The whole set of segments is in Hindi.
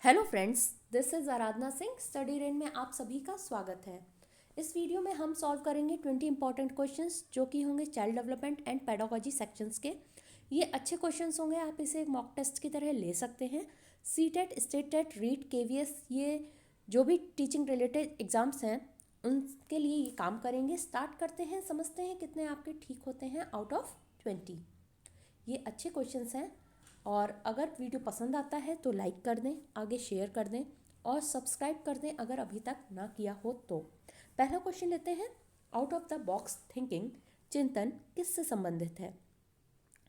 Hello friends, this is Aradhana Singh. Study rain में आप सभी का स्वागत है। इस वीडियो में हम सॉल्व करेंगे 20 इंपॉर्टेंट क्वेश्चंस जो कि होंगे child development and pedagogy sections के। ये अच्छे क्वेश्चंस होंगे, आप इसे एक मॉक टेस्ट की तरह ले सकते हैं। CTET, state TET, REET, KVS, ये जो भी टीचिंग रिलेटेड एग्जाम्स हैं उनके लिए ये काम करेंगे। स्टार्ट करते हैं, समझते हैं कितने आपके ठीक होते हैं आउट ऑफ 20। ये अच्छे क्वेश्चंस हैं और अगर वीडियो पसंद आता है तो लाइक कर दें, आगे शेयर कर दें और सब्सक्राइब कर दें अगर अभी तक ना किया हो तो। पहला क्वेश्चन लेते हैं। Out of the box thinking चिंतन किससे संबंधित है?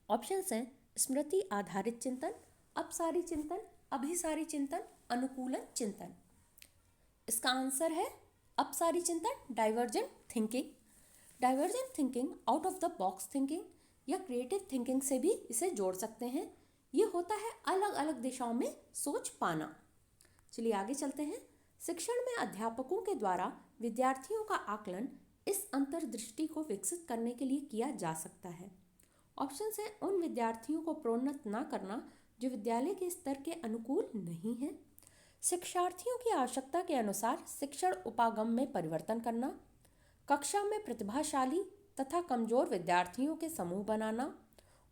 ऑप्शंस हैं स्मृति आधारित चिंतन, अपसारी चिंतन, अभिसारी चिंतन, अनुकूलन चिंतन। इसका आंसर है अपसारी चिंतन, divergent thinking. Divergent thinking out of the box thinking या क्रिएटिव थिंकिंग से भी इसे जोड़ सकते हैं। ये होता है अलग अलग दिशाओं में सोच पाना। चलिए आगे चलते हैं। शिक्षण में अध्यापकों के द्वारा विद्यार्थियों का आकलन इस अंतर्दृष्टि को विकसित करने के लिए किया जा सकता है। ऑप्शन है उन विद्यार्थियों को प्रोन्नत न करना जो विद्यालय के स्तर के अनुकूल नहीं है, शिक्षार्थियों की आवश्यकता के अनुसार शिक्षण उपागम में परिवर्तन करना, कक्षा में प्रतिभाशाली तथा कमजोर विद्यार्थियों के समूह बनाना,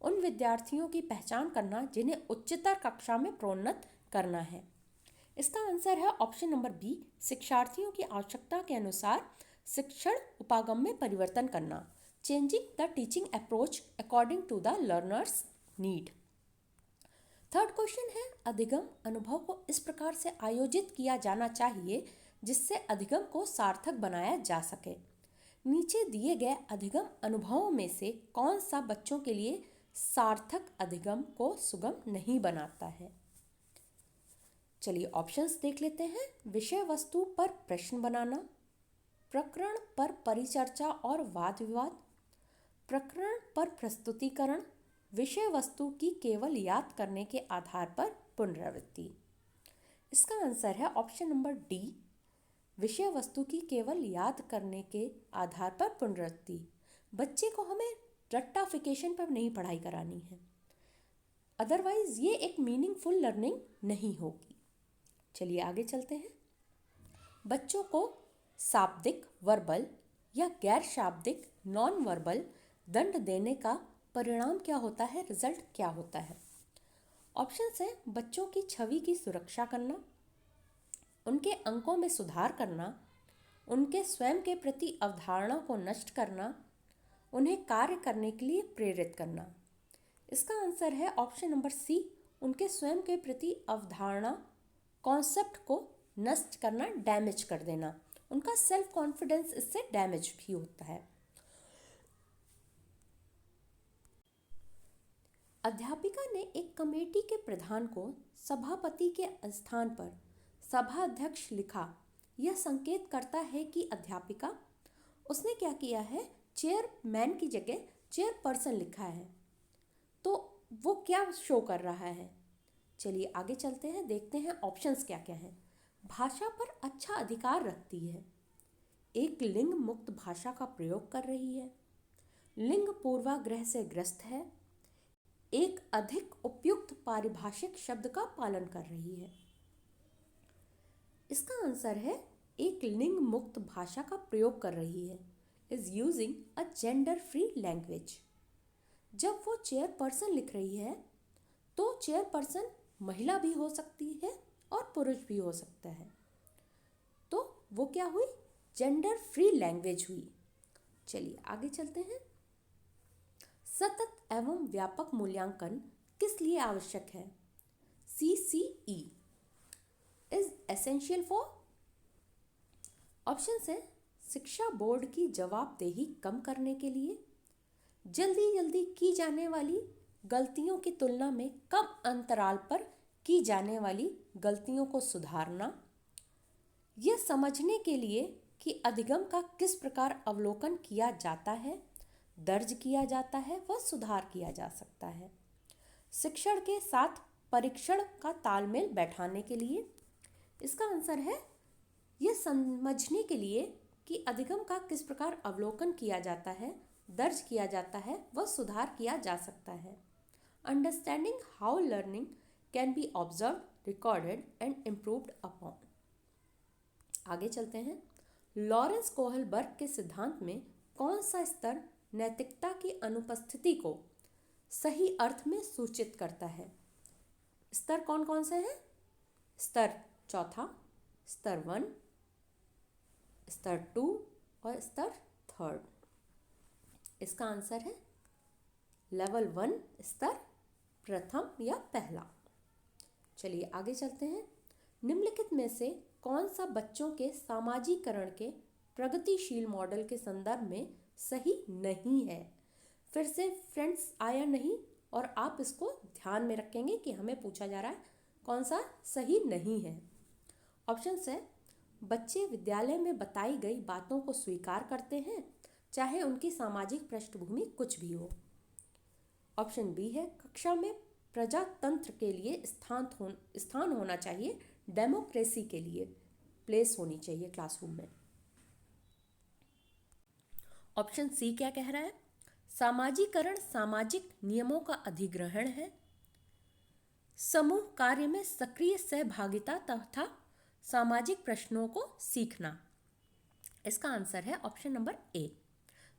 उन विद्यार्थियों की पहचान करना जिन्हें उच्चतर कक्षा में प्रोन्नत करना है। इसका आंसर है ऑप्शन नंबर बी, शिक्षार्थियों की आवश्यकता के अनुसार शिक्षण उपागम में परिवर्तन करना, changing the teaching approach according to the learners need. Third question है अधिगम अनुभव को इस प्रकार से आयोजित किया जाना चाहिए जिससे अधिगम को सार्थक बनाया जा सके। नीचे दिए गए अधिगम अनुभवों में से कौन सा बच्चों के लिए सार्थक अधिगम को सुगम नहीं बनाता है? चलिए ऑप्शंस देख लेते हैं। विषय वस्तु पर प्रश्न बनाना, प्रकरण पर परिचर्चा और वाद विवाद, प्रकरण पर प्रस्तुतिकरण, विषय वस्तु की केवल याद करने के आधार पर पुनरावृत्ति। इसका आंसर है ऑप्शन नंबर डी, विषय वस्तु की केवल याद करने के आधार पर पुनरावृत्ति। बच्चे को हमें रट्टाफिकेशन पर नहीं पढ़ाई करानी है, अदरवाइज ये एक मीनिंगफुल लर्निंग नहीं होगी। चलिए आगे चलते हैं। बच्चों को शाब्दिक वर्बल या गैर शाब्दिक नॉन वर्बल दंड देने का परिणाम क्या होता है, रिजल्ट क्या होता है? ऑप्शंस है बच्चों की छवि की सुरक्षा करना, उनके अंकों में सुधार करना, उनके स्वयं के प्रति अवधारणा को नष्ट करना, उन्हें कार्य करने के लिए प्रेरित करना। इसका आंसर है ऑप्शन नंबर सी, उनके स्वयं के प्रति अवधारणा कॉन्सेप्ट को नष्ट करना, डैमेज कर देना। उनका सेल्फ कॉन्फिडेंस इससे डैमेज भी होता है। अध्यापिका ने एक कमेटी के प्रधान को सभापति के स्थान पर सभा अध्यक्ष लिखा। यह संकेत करता है कि अध्यापिका, उसने क्या किया है, चेयरमैन की जगह चेयरपर्सन लिखा है। तो वो क्या शो कर रहा है? चलिए आगे चलते हैं, देखते हैं ऑप्शंस क्या क्या हैं। भाषा पर अच्छा अधिकार रखती है, एक लिंग मुक्त भाषा का प्रयोग कर रही है, लिंग पूर्वाग्रह से ग्रस्त है, एक अधिक उपयुक्त पारिभाषिक शब्द का पालन कर रही है। इसका आंसर है एक लिंग मुक्त भाषा का प्रयोग कर रही है, is using a gender free language. जब वो चेयरपर्सन लिख रही है तो चेयरपर्सन महिला भी हो सकती है और पुरुष भी हो सकता है, तो वो क्या हुई, जेंडर फ्री लैंग्वेज हुई। चलिए आगे चलते हैं। सतत एवं व्यापक मूल्यांकन किस लिए आवश्यक है? CCE is essential for. Option है शिक्षा बोर्ड की जवाबदेही कम करने के लिए, जल्दी जल्दी की जाने वाली गलतियों की तुलना में कम अंतराल पर की जाने वाली गलतियों को सुधारना, यह समझने के लिए कि अधिगम का किस प्रकार अवलोकन किया जाता है, दर्ज किया जाता है व सुधार किया जा सकता है, शिक्षण के साथ परीक्षण का तालमेल बैठाने के लिए। इसका आंसर है यह समझने के लिए कि अधिगम का किस प्रकार अवलोकन किया जाता है, दर्ज किया जाता है व सुधार किया जा सकता है। Understanding how learning can be observed recorded and improved upon. आगे चलते हैं। लॉरेंस कोहलबर्ग के सिद्धांत में कौन सा स्तर नैतिकता की अनुपस्थिति को सही अर्थ में सूचित करता है? स्तर कौन कौन से हैं? स्तर चौथा, स्तर 1, स्तर 2 और स्तर 3। इसका आंसर है लेवल 1, स्तर प्रथम या पहला। चलिए आगे चलते हैं। निम्नलिखित में से कौन सा बच्चों के सामाजिकरण के प्रगतिशील मॉडल के संदर्भ में सही नहीं है? फिर से फ्रेंड्स आया नहीं, और आप इसको ध्यान में रखेंगे कि हमें पूछा जा रहा है कौन सा सही नहीं है। ऑप्शंस है, बच्चे विद्यालय में बताई गई बातों को स्वीकार करते हैं चाहे उनकी सामाजिक पृष्ठभूमि कुछ भी हो। ऑप्शन बी है, कक्षा में प्रजातंत्र के लिए स्थान होना चाहिए, डेमोक्रेसी के लिए प्लेस होनी चाहिए क्लासरूम में। ऑप्शन सी क्या कह रहा है? सामाजिकरण सामाजिक नियमों का अधिग्रहण है। समूह कार्य में सक्रिय सहभागिता तथा सामाजिक प्रश्नों को सीखना। इसका आंसर है ऑप्शन नंबर ए।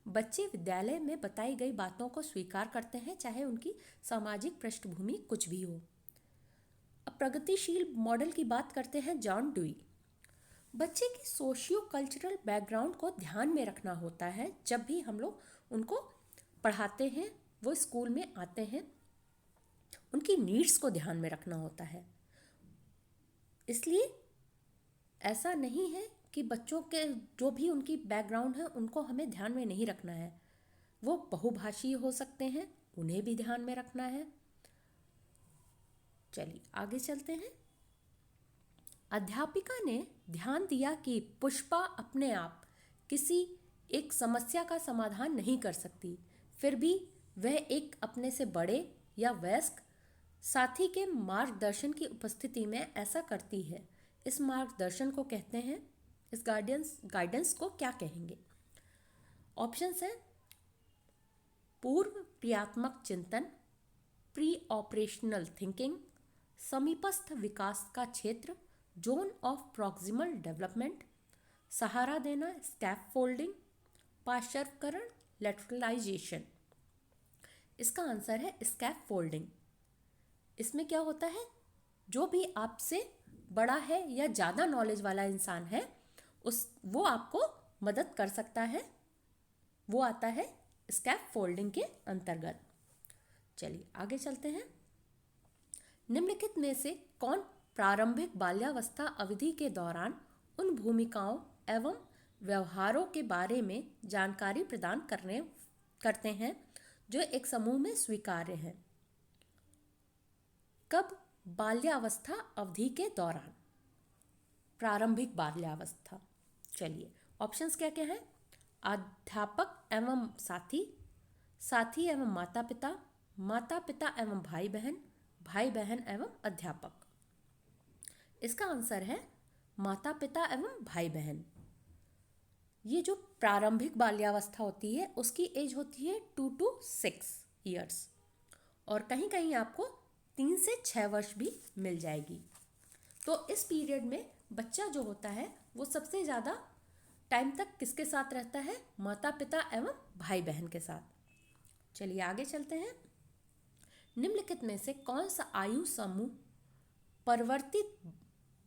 बच्चे विद्यालय में बताई गई बातों को स्वीकार करते हैं चाहे उनकी सामाजिक पृष्ठभूमि कुछ भी हो। अब प्रगतिशील मॉडल की बात करते हैं जॉन डुई। बच्चे की सोशियो कल्चरल बैकग्राउंड को ध्यान में रखना होता है जब भी हम लोग उनको पढ़ाते हैं, वो स्कूल में आते हैं, उनकी नीड्स को ध्यान में रखना होता है। इसलिए ऐसा नहीं है कि बच्चों के जो भी उनकी बैकग्राउंड है उनको हमें ध्यान में नहीं रखना है। वो बहुभाषीय हो सकते हैं, उन्हें भी ध्यान में रखना है। चलिए आगे चलते हैं। अध्यापिका ने ध्यान दिया कि पुष्पा अपने आप किसी एक समस्या का समाधान नहीं कर सकती, फिर भी वह एक अपने से बड़े या वयस्क साथी के मार्गदर्शन की उपस्थिति में ऐसा करती है। इस मार्गदर्शन को कहते हैं, इस गाइडेंस को क्या कहेंगे? ऑप्शंस हैं, पूर्व क्रियात्मक चिंतन, प्री ऑपरेशनल थिंकिंग, समीपस्थ विकास का क्षेत्र, जोन ऑफ प्रॉक्सिमल डेवलपमेंट, सहारा देना, स्कैफोल्डिंग, पार्श्वकरण, लेटरलाइजेशन। इसका आंसर है स्कैफोल्डिंग। इसमें क्या होता है, जो भी आपसे बड़ा है या ज़्यादा नॉलेज वाला इंसान है वो आपको मदद कर सकता है, वो आता है स्कैफोल्डिंग के अंतर्गत। चलिए आगे चलते हैं। निम्नलिखित में से कौन प्रारंभिक बाल्यावस्था अवधि के दौरान उन भूमिकाओं एवं व्यवहारों के बारे में जानकारी प्रदान करते हैं जो एक समूह में स्वीकार्य है? कब? बाल्यावस्था अवधि के दौरान, प्रारंभिक बाल्यावस्था। चलिए ऑप्शंस क्या क्या हैं? अध्यापक एवं साथी, साथी एवं माता पिता, माता पिता एवं भाई बहन, भाई बहन एवं अध्यापक। इसका आंसर है माता पिता एवं भाई बहन। ये जो प्रारंभिक बाल्यावस्था होती है उसकी एज होती है 2 to 6 ईयर्स, और कहीं कहीं आपको 3 से 6 वर्ष भी मिल जाएगी। तो इस पीरियड में बच्चा जो होता है वो सबसे ज़्यादा टाइम तक किसके साथ रहता है? माता पिता एवं भाई बहन के साथ। चलिए आगे चलते हैं। निम्नलिखित में से कौन सा आयु समूह परिवर्तित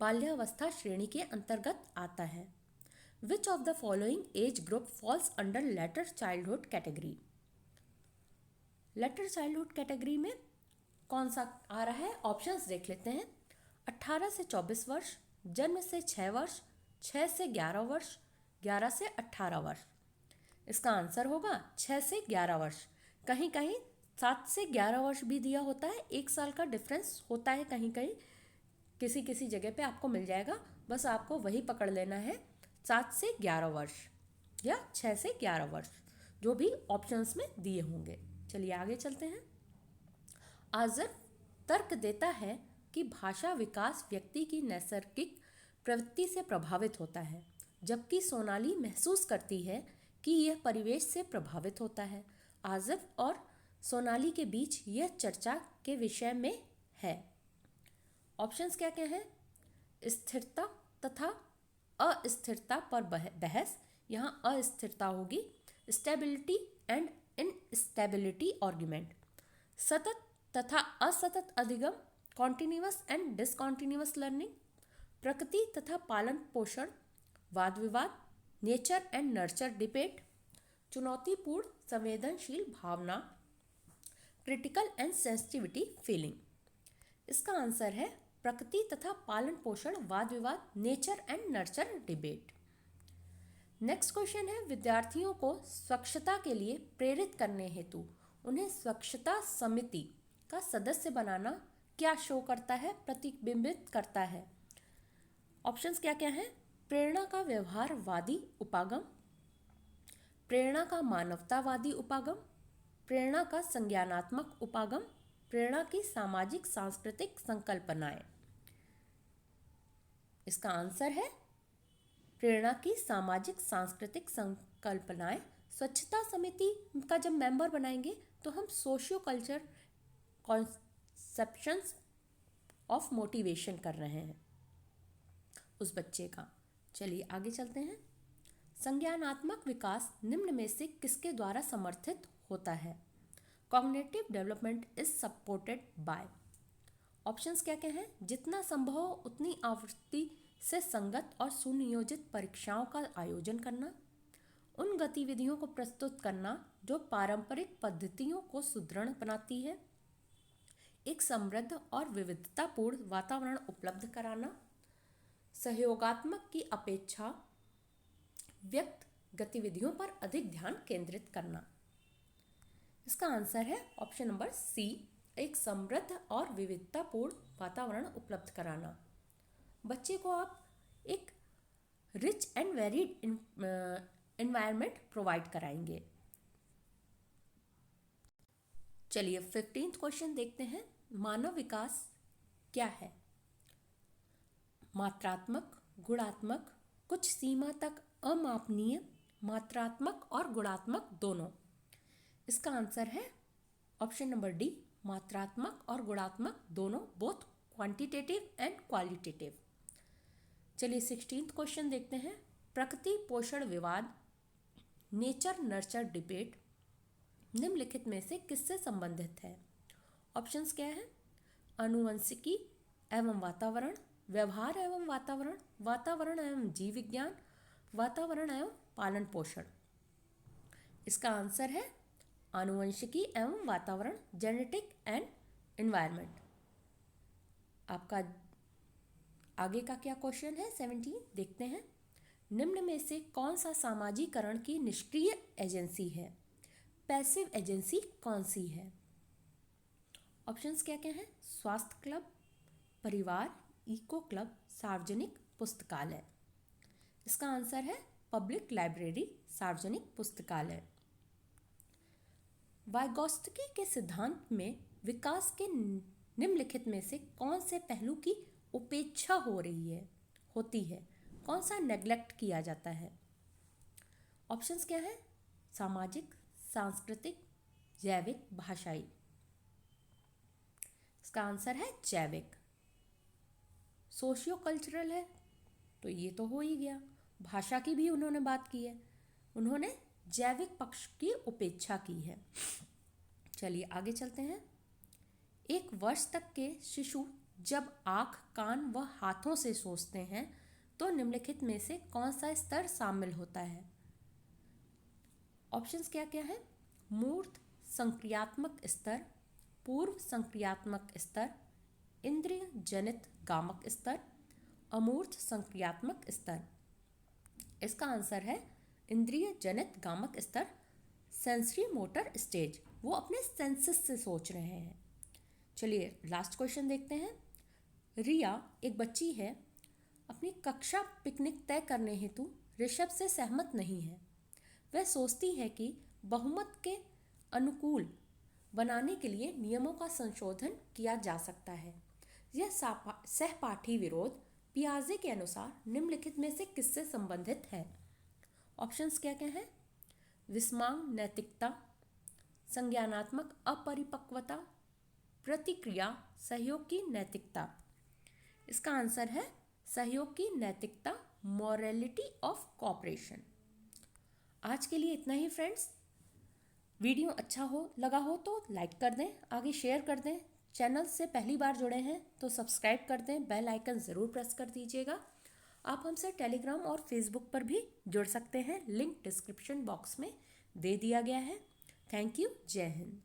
बाल्यावस्था श्रेणी के अंतर्गत आता है? Which of the following age group falls under later childhood category? Letter childhood category में कौन सा आ रहा है? ऑप्शंस देख लेते हैं। 18 से 24 वर्ष, जन्म से 6 वर्ष, 6 से 11 वर्ष, 11 से 18 वर्ष। इसका आंसर होगा 6 से 11 वर्ष। कहीं कहीं 7 से 11 वर्ष भी दिया होता है, 1 साल का डिफरेंस होता है कहीं कहीं, किसी किसी जगह पे आपको मिल जाएगा। बस आपको वही पकड़ लेना है, 7 से 11 वर्ष या 6 से 11 वर्ष, जो भी ऑप्शंस में दिए होंगे। चलिए आगे चलते हैं। आजर तर्क देता है कि भाषा विकास व्यक्ति की नैसर्गिक प्रवृत्ति से प्रभावित होता है, जबकि सोनाली महसूस करती है कि यह परिवेश से प्रभावित होता है। आजर और सोनाली के बीच यह चर्चा के विषय में है। ऑप्शंस क्या क्या हैं? स्थिरता तथा अस्थिरता पर बहस, यहाँ अस्थिरता होगी। Stability and instability argument. सतत तथा असतत अधिगम, कॉन्टिन्यूअस एंड डिसकॉन्टिन्यूअस लर्निंग। प्रकृति तथा पालन पोषण, वाद विवाद, नेचर एंड नर्चर डिबेट। चुनौतीपूर्ण संवेदनशील भावना, क्रिटिकल एंड सेंसिटिविटी फीलिंग। इसका आंसर है प्रकृति तथा पालन पोषण, वाद विवाद, nature and nurture debate. Next question है, विद्यार्थियों को स्वच्छता के लिए प्रेरित करने हेतु उन्हें स्वच्छता समिति का सदस्य बनाना क्या शो करता है, प्रतिबिंबित करता है? ऑप्शंस क्या क्या हैं? प्रेरणा का व्यवहारवादी उपागम, प्रेरणा का मानवतावादी उपागम, प्रेरणा का संज्ञानात्मक उपागम, प्रेरणा की सामाजिक सांस्कृतिक संकल्पनाएं। इसका आंसर है प्रेरणा की सामाजिक सांस्कृतिक संकल्पनाएं। स्वच्छता समिति का जब मेंबर बनाएंगे तो हम socio culture conceptions of motivation कर रहे हैं उस बच्चे का। चलिए आगे चलते हैं। संज्ञानात्मक विकास निम्न में से किसके द्वारा समर्थित होता है? Cognitive development is supported by. Options क्या क्या हैं? जितना संभव हो उतनी आवृत्ति से संगत और सुनियोजित परीक्षाओं का आयोजन करना, उन गतिविधियों को प्रस्तुत करना जो पारंपरिक पद्धतियों को सुदृढ़ बनाती है, एक समृद्ध और विविधतापूर्ण वातावरण उपलब्ध कराना, सहयोगात्मक की अपेक्षा व्यक्त गतिविधियों पर अधिक ध्यान केंद्रित करना। इसका आंसर है ऑप्शन नंबर सी, एक समृद्ध और विविधतापूर्ण वातावरण उपलब्ध कराना। बच्चे को आप एक rich and varied environment provide कराएंगे। चलिए 15th क्वेश्चन देखते हैं। मानव विकास क्या है? मात्रात्मक, गुणात्मक, कुछ सीमा तक अमापनीय, मात्रात्मक और गुणात्मक दोनों। इसका आंसर है ऑप्शन नंबर डी, मात्रात्मक और गुणात्मक दोनों, बोथ क्वांटिटेटिव एंड क्वालिटेटिव। चलिए 16th क्वेश्चन देखते हैं। प्रकृति पोषण विवाद, नेचर नर्चर डिबेट निम्नलिखित में से किससे संबंधित है? ऑप्शंस क्या है? आनुवंशिकी एवं वातावरण, व्यवहार एवं वातावरण, वातावरण एवं जीव विज्ञान, वातावरण एवं पालन पोषण। इसका आंसर है आनुवंशिकी एवं वातावरण, जेनेटिक एंड एनवायरनमेंट। आपका आगे का क्या क्वेश्चन है? 17 देखते हैं। निम्न में से कौन सा सामाजिकरण की निष्क्रिय एजेंसी है? पैसिव एजेंसी कौन सी है? ऑप्शंस क्या क्या हैं? स्वास्थ्य क्लब, परिवार, इको क्लब, सार्वजनिक पुस्तकालय। इसका आंसर है पब्लिक लाइब्रेरी, सार्वजनिक पुस्तकालय। वाइगोत्स्की के सिद्धांत में विकास के निम्नलिखित में से कौन से पहलू की उपेक्षा होती है? कौन सा नेग्लेक्ट किया जाता है? ऑप्शंस क्या है? सामाजिक, सांस्कृतिक, जैविक, भाषाई। इसका आंसर है जैविक। सोशियो कल्चरल है तो ये तो हो ही गया। भाषा की भी उन्होंने बात की है, उन्होंने जैविक पक्ष की उपेक्षा की है। चलिए आगे चलते हैं। 1 वर्ष तक के शिशु जब आँख, कान व हाथों से सोचते हैं तो निम्नलिखित में से कौन सा स्तर शामिल होता है? ऑप्शंस क्या क्या है? मूर्त संक्रियात्मक स्तर, पूर्व संक्रियात्मक स्तर, इंद्रिय जनित गामक स्तर, अमूर्त संक्रियात्मक स्तर। इसका आंसर है इंद्रिय जनित गामक स्तर, सेंसरी मोटर स्टेज। वो अपने सेंसेस से सोच रहे हैं। चलिए लास्ट क्वेश्चन देखते हैं। रिया एक बच्ची है, अपनी कक्षा पिकनिक तय करने हेतु ऋषभ से सहमत नहीं है। वह सोचती है कि बहुमत के अनुकूल बनाने के लिए नियमों का संशोधन किया जा सकता है। यह सहपाठी विरोध पियाजे के अनुसार निम्नलिखित में से किससे संबंधित है? ऑप्शंस क्या क्या हैं? विस्मांग नैतिकता, संज्ञानात्मक अपरिपक्वता, प्रतिक्रिया सहयोग की नैतिकता। इसका आंसर है सहयोग की नैतिकता, मॉरलिटी ऑफ कॉपरेशन। आज के लिए इतना ही फ्रेंड्स। वीडियो अच्छा लगा हो तो लाइक कर दें, आगे शेयर कर दें। चैनल से पहली बार जुड़े हैं तो सब्सक्राइब कर दें, बेल आइकन ज़रूर प्रेस कर दीजिएगा। आप हमसे टेलीग्राम और फेसबुक पर भी जुड़ सकते हैं, लिंक डिस्क्रिप्शन बॉक्स में दे दिया गया है। Thank you. जय हिंद।